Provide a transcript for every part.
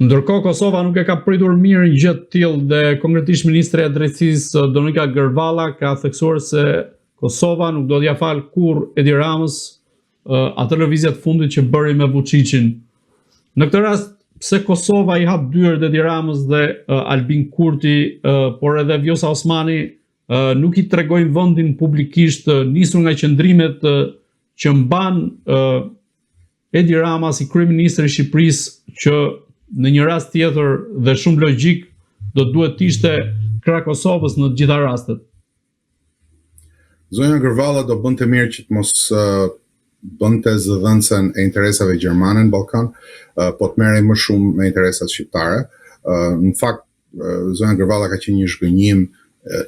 Ndërkohë Kosova nuk e ka pritur mirë një gjë të tillë dhe konkretisht ministri i Drejtësisë Donika Gërvalla ka theksuar se Kosova nuk do t'ia fal kurrë Edi Ramës atë lëvizje të fundit që bëri me Vučićin. Në këtë rast, pse Kosova i hap dyert Edi Ramës dhe Albin Kurti, por edhe Vjosa Osmani nuk i tregojnë vendin publikisht, nisur nga qëndrimet që mban Edi Rama si kryeministri i Shqipërisë, që në një rast tjetër dhe shumë logjik do duhet të ishte krah Kosovës në të gjitha rastet. Zonja Gërvalla do bënte mirë që të mos bënte zëdhënësen e interesave gjermane në Ballkan, po të merrej më shumë me interesat shqiptare. Në fakt, zonja Gërvalla ka qenë një zhgënjim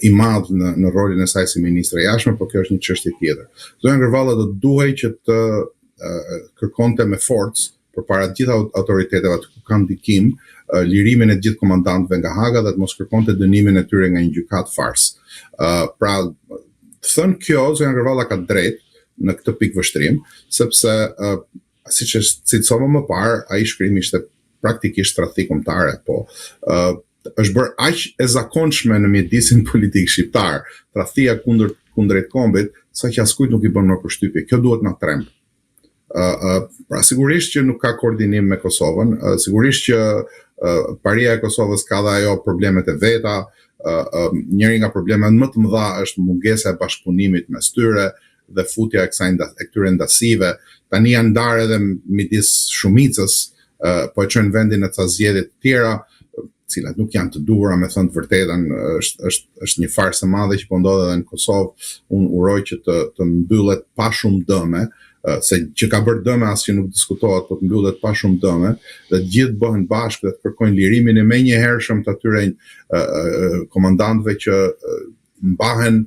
i madh në rolin e saj si ministre e jashtme, por kjo është një çështje tjetër. Zonja Gërvalla do duhej që të kërkonte me forcë përpara të gjitha autoriteteve aty ku kanë ndikim, lirimin e gjithë komandantëve nga Haga dhe të mos kërkonte dënimin e tyre nga një gjykatë farsë. Pra, thënë kjo, zonja Gërvalla ka drejt në këtë pikë vështrim, sepse siç citova më parë, ai shkrimi ishte praktikisht tradhti kombëtare, po është bërë aq e zakonshme në mjedisin politik shqiptar, tradhtia kundrejt kombit, sa që askujt nuk i bën më përshtypje. Kjo duhet na tremb. Pra sigurisht që nuk ka koordinim me Kosovën, sigurisht që paria e Kosovës ka dhe ajo problemet e veta, njëri nga problemet më të mëdha është mungesa e bashkëpunimit mes tyre dhe futja e këtyre ndasive. Tani janë ndarë edhe midis shumicës, po e çojnë vendin në ca zgjedhje të tjera, cilat nuk janë të duhura, me thënë të vërtetën, është një farsë e madhe që po ndodhet edhe në Kosovë. Unë uroj që të mbyllet pa shumë dëme, se që ka bërë dëme asgjë nuk diskutohet, po të mbyllet pa shumë dëme, dhe të gjithë bëhen bashkë dhe të kërkojnë lirimin e menjëhershëm të atyre komandantëve që mbahen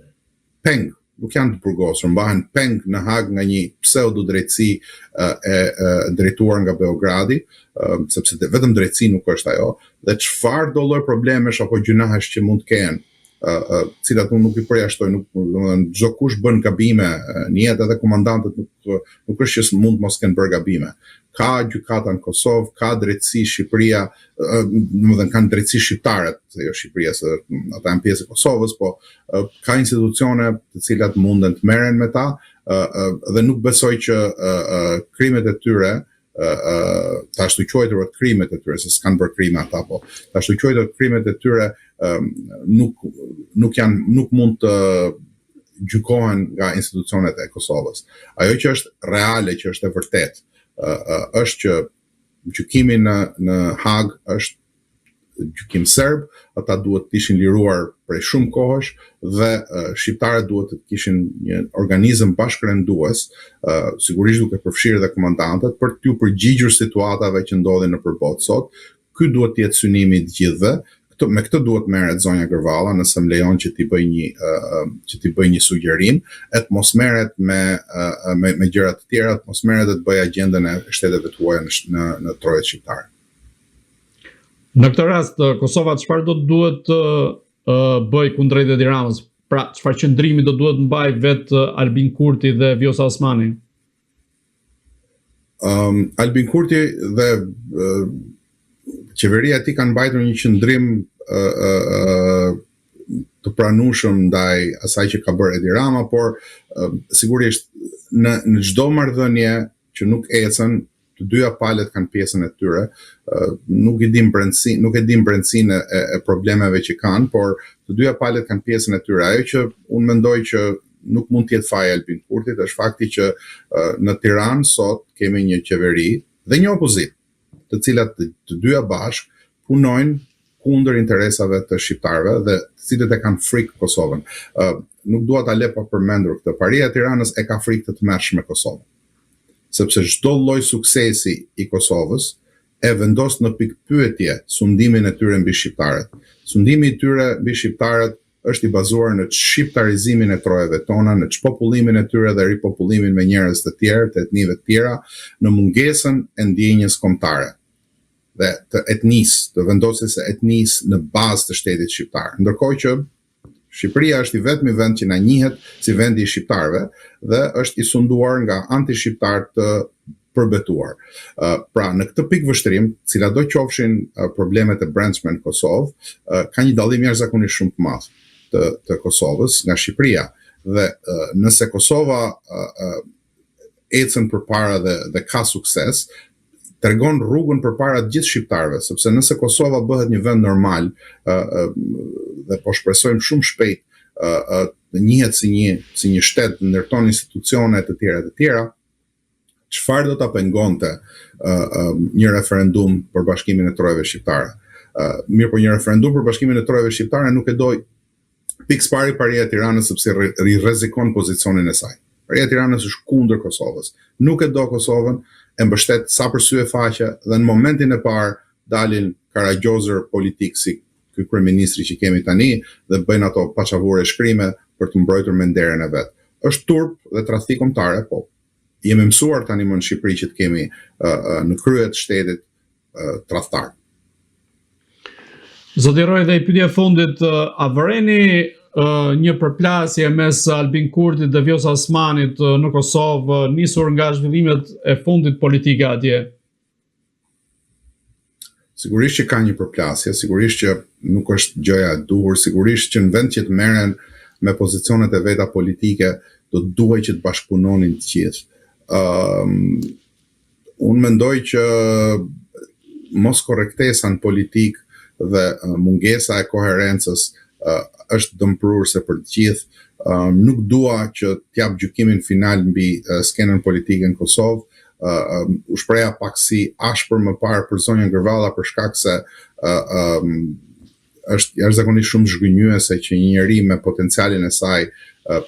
peng, nuk janë të burgosur, mbahen peng në Hag nga një pseudo drejtësi e drejtuar nga Beogradi, sepse vetëm drejtësi nuk është ajo, dhe çfarë do lloj problemesh apo gjunahesh që mund të kenë, cilat unë nuk i përjashtoj, çdo kush bën gabime në jetë, edhe komandantët nuk është që mund mos kenë bërë gabime. Ka gjykata në Kosovë, ka drejtësi Shqipëria, domethënë kanë drejtësi shqiptare, se jo Shqipëria, se ata janë pjesë e Kosovës, po ka institucione të cilat munden të merren me ta, dhe nuk besoj që krimet e tyre, të ashtu quajtur krimet e tyre, se s'kanë bërë krime ata, po të ashtu quajtur krimet e tyre nuk mund të gjykohen nga institucionet e Kosovës. Ajo që është reale, që është e vërtet, është që gjykimi në Hag është gjykim serb, ata duhet të ishin liruar prej shumë kohësh dhe shqiptarët duhet të kishin një organizëm bashkërendues, sigurisht duke përfshirë dhe komandantët, për t'u përgjigjur situatave që ndodhin nëpër botë sot. Ky duhet të jetë synimi i të gjithëve. Me këtë duhet merret zonja Gërvalla, nëse më lejon që t'i bëj një sugjerim, e të mos merret me gjëra të tjera, të mos merret dhe të bëj agjendën e shteteve tuaja në trojet shqiptare. Në këtë rast, Kosova çfarë do të duhet të bëj kundrejt Edi Ramës? Pra, çfarë qëndrimi do duhet mbaj vetë Albin Kurti dhe Vjosa Osmani? Albin Kurti dhe qeveria e tij kanë mbajtur një qëndrim të pranueshëm ndaj asaj që ka bërë Edi Rama, por sigurisht në çdo marrëdhënie që nuk ecën, të dyja palët kanë pjesën e tyre, nuk e dim brendësinë e problemeve që kanë, por të dyja palët kanë pjesën e tyre. Ajo që unë mendoj që nuk mund të jetë faja e Albin Kurtit është fakti që në Tiranë sot kemi një qeveri dhe një opozitë, të cilat të dyja bashkë punojnë kundër interesave të shqiptarëve dhe të cilët e kanë frikë Kosovën. Nuk dua ta lë pa përmendur këtë. Paria e Tiranës e ka frikë të tmerrshme Kosovën, sepse çdo lloj suksesi i Kosovës e vendos në pikë pyetje sundimin e tyre mbi shqiptarët. Sundimi i tyre mbi shqiptarët është i bazuar në shqiptarizimin e trojeve tona, në çpopullimin e tyre dhe ripopullimin me njerëz të tjerë, të etnive të tjera, në mungesën e ndjenjës kombëtare dhe të etnisë, të vendosjes së etnisë në bazë të shtetit shqiptar. Ndërkohë që Shqipëria është i vetmi vend që na njihet si vendi i shqiptarëve dhe është i sunduar nga anti-shqiptar të përbetuar. Pra, në këtë pikë vështrim, ciladò qofshin problemet e brendshme në Kosovë, ka një dallim jashtëzakonisht shumë të madh të Kosovës nga Shqipëria. Dhe nëse Kosova ecën përpara dhe ka sukses, tregon rrugën përpara të gjithë shqiptarëve, sepse nëse Kosova bëhet një vend normal dhe po shpresojmë shumë shpejt njihet si një shtet, ndërton institucione të tjera, çfarë do ta pengonte një referendum për bashkimin e trojave shqiptare? Mirë, po një referendum për bashkimin e trojave shqiptare nuk e doj pikë pari Paria e Tiranës sepse rrezikon pozicionin e saj. Paria e Tiranës është kundër Kosovës. Nuk e do Kosovën, e mbështet sa për sy e faqe dhe në momentin e parë dalin karagjozër politik si ky kryeministri që kemi tani dhe bëjnë ato paçavure shkrime për të mbrojtur me nderën e vet. Është turp dhe tradhti kombëtare, po jemi mësuar tani më në Shqipëri që të kemi në krye të shtetit tradhtar. Zoti Roj, dhe i pyetja e fundit, a vëreni një përplasje mes Albin Kurtit dhe Vjosa Osmanit në Kosovë, nisur nga zhvillimet e fundit politike atje? Sigurisht që ka një përplasje, sigurisht që nuk është gjëja e duhur, sigurisht që në vend që të merren me pozicionet e veta politike, do duhet që të bashkëpunonin të gjithë. Unë mendoj që mos korrektesa në politik dhe mungesa e koherencës është dëmprurse për të gjithë. Nuk dua që t'jap gjykimin final mbi skenën politike në Kosovë. U shpreha pak si ashpër më parë për zonjën Gërvalla për shkak se është jashtëzakonisht shumë zhgënjyese që një njeri me potencialin e saj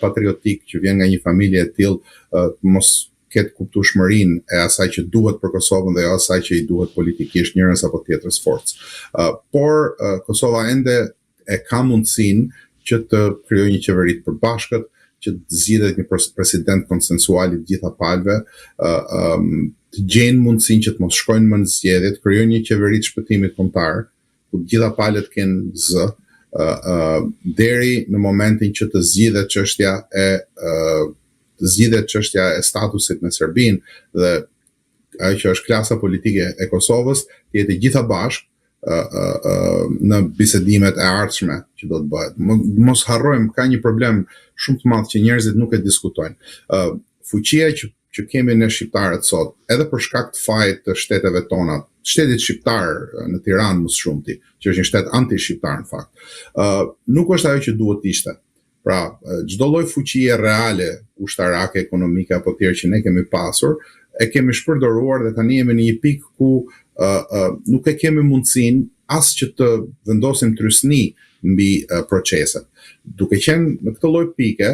patriotik që vjen nga një familje e tillë mos ketë kuptueshmërinë e asaj që duhet për Kosovën dhe jo asaj që i duhet politikisht njërës apo tjetrës forcë. Por Kosova ende e ka mundësinë që të krijojë një qeveri të përbashkët, që të zgjidhet një president konsensual i të gjitha palëve, të gjejnë mundësinë që të mos shkojnë më në zgjedhje, të krijojnë një qeveri të shpëtimit kombëtar, ku të gjitha palët kenë zë, deri në momentin që të zgjidhet çështja e statusit me Serbinë dhe ajo që është klasa politike e Kosovës, të jetë gjitha bashkë në bisedimet e ardhshme që do të bëhet. Mos harrojmë, ka një problem shumë të madh që njerëzit nuk e diskutojnë. Fuqia që kemi ne shqiptarët sot, edhe për shkak të fajit të shteteve tona, shtetit shqiptar në Tiranë më së shumti, që është një shtet anti-shqiptar në fakt, nuk është ajo që duhet të ishte. Pra, çdo lloj fuqie reale, ushtarake, ekonomike apo tjerë që ne kemi pasur, e kemi shpërdoruar dhe tani jemi në një pikë ku nuk e kemi mundësinë as që të vendosim trysni mbi proceset. Duke qenë në këtë lloj pike,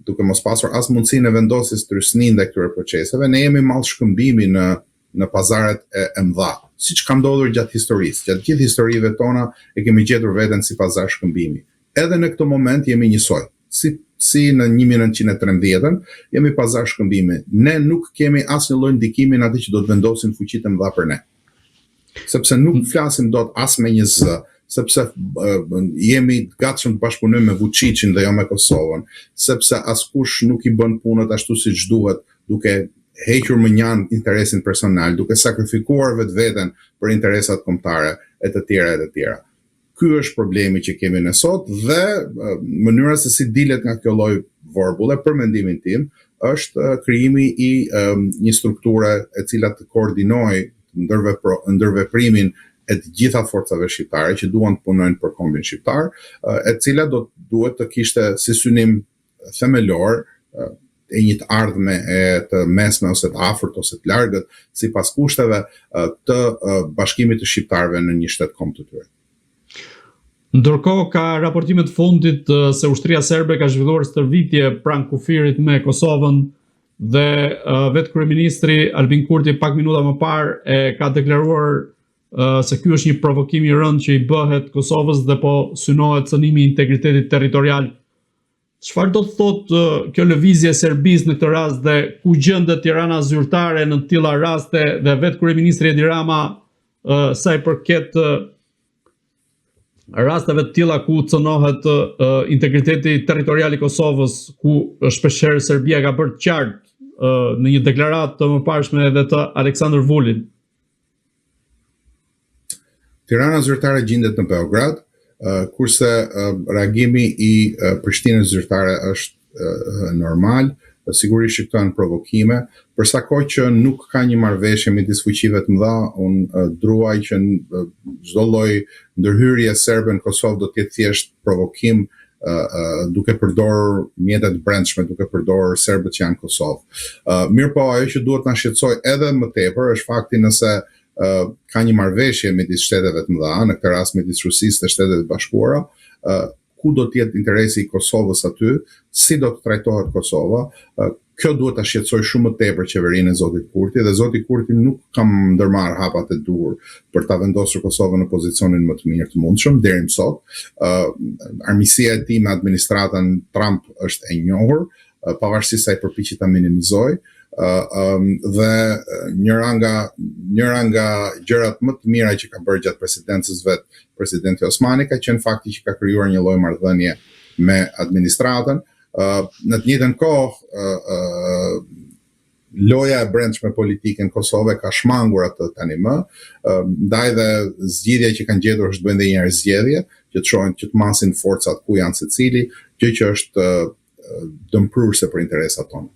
duke mos pasur as mundësinë e vendosjes trysni ndaj këtyre proceseve, ne jemi mall shkëmbimi në pazaret e mëdha, siç ka ndodhur gjatë historisë. Gjatë gjithë historive tona e kemi gjetur veten si pazar shkëmbimi. Edhe në këtë moment jemi njësoj. Si në 1913-ën, jemi pazar shkëmbimi. Ne nuk kemi asnjë lloj ndikimi në atë që do të vendosin fuqitë e mëdha për ne. Sepse nuk flasim dot as me një zë, sepse jemi gatshëm të bashkëpunojmë me Vučićin dhe jo me Kosovën, sepse askush nuk i bën punët ashtu siç duhet, duke hequr më njanë interesin personal, duke sakrifikuar vetveten për interesat kombëtare e të tjera. Ky është problemi që kemi ne sot dhe mënyra se si dilet nga kjo lloj vorbulle, për mendimin tim, është krijimi i një strukture e cila të koordinojë ndërveprimin e të gjitha forcave shqiptare që duan të punojnë për kombin shqiptar, e cila duhet të kishte si synim themelor e një të ardhme e të mesme ose të afërt ose të largët sipas kushteve të bashkimit të shqiptarëve në një shtet kombëtar të tyre. Ndërkohë ka raportimet fundit se ushtria serbe ka zhvilluar stërvitje pranë kufirit me Kosovën dhe vetë kryeministri Albin Kurti pak minuta më parë e ka deklaruar se ky është një provokim i rëndë që i bëhet Kosovës dhe po synohet cënimi i integritetit territorial. Çfarë do të thotë kjo lëvizje e Serbisë në këtë rast dhe ku gjendet Tirana zyrtare në të tilla raste dhe vetë kryeministri Edi Rama sa i përket rasteve të tilla ku cënohet integriteti territorial i Kosovës, ku shpeshherë Serbia ka bërë qartë në një deklaratë të mëparshme edhe të Aleksandr Vulin. Tirana zyrtare gjendet në Beograd, kurse reagimi i Prishtinës zyrtare është normal. Sigurisht që këto janë provokime, përsa kohë që nuk ka një marrëveshje midis fuqive të mëdha, unë druaj që çdo lloj ndërhyrje serbe në Kosovë do të jetë thjesht provokim, duke përdorur mjetet brendshme, duke përdorur serbët që janë në Kosovë. Mirë po, ajo që duhet na shqetësoj edhe më tepër është fakti nëse ka një marrëveshje midis shteteve të mëdha, në këtë rast midis Rusisë dhe Shtetet e Bashkuara, ku do të jetë interesi i Kosovës aty, si do të trajtohet Kosova. Kjo duhet ta shqetësoj shumë më tepër qeverinë e zotit Kurti, dhe zoti Kurti nuk ka ndërmarr hapat e duhur për ta vendosur Kosovën në pozicionin më të mirë të mundshëm deri më sot. Armiqësia e tij me administratën Trump është e njohur, pavarësisht se ai përpiqet ta minimizojë. Dhe njëra nga gjërat më të mira që ka bërë gjatë presidencës vet presidenti Osmani ka qenë fakti që ka krijuar një lloj marrëdhënie me administratën. Në të njëjtën kohë, loja e brendshme politike në Kosovë ka shmangur atë tani më, ndaj dhe zgjidhja që kanë gjetur është bëjnë dhe një zgjedhje, që të shohin që të masin forcat ku janë secili, gjë që është dëmpruese për interesat tonë.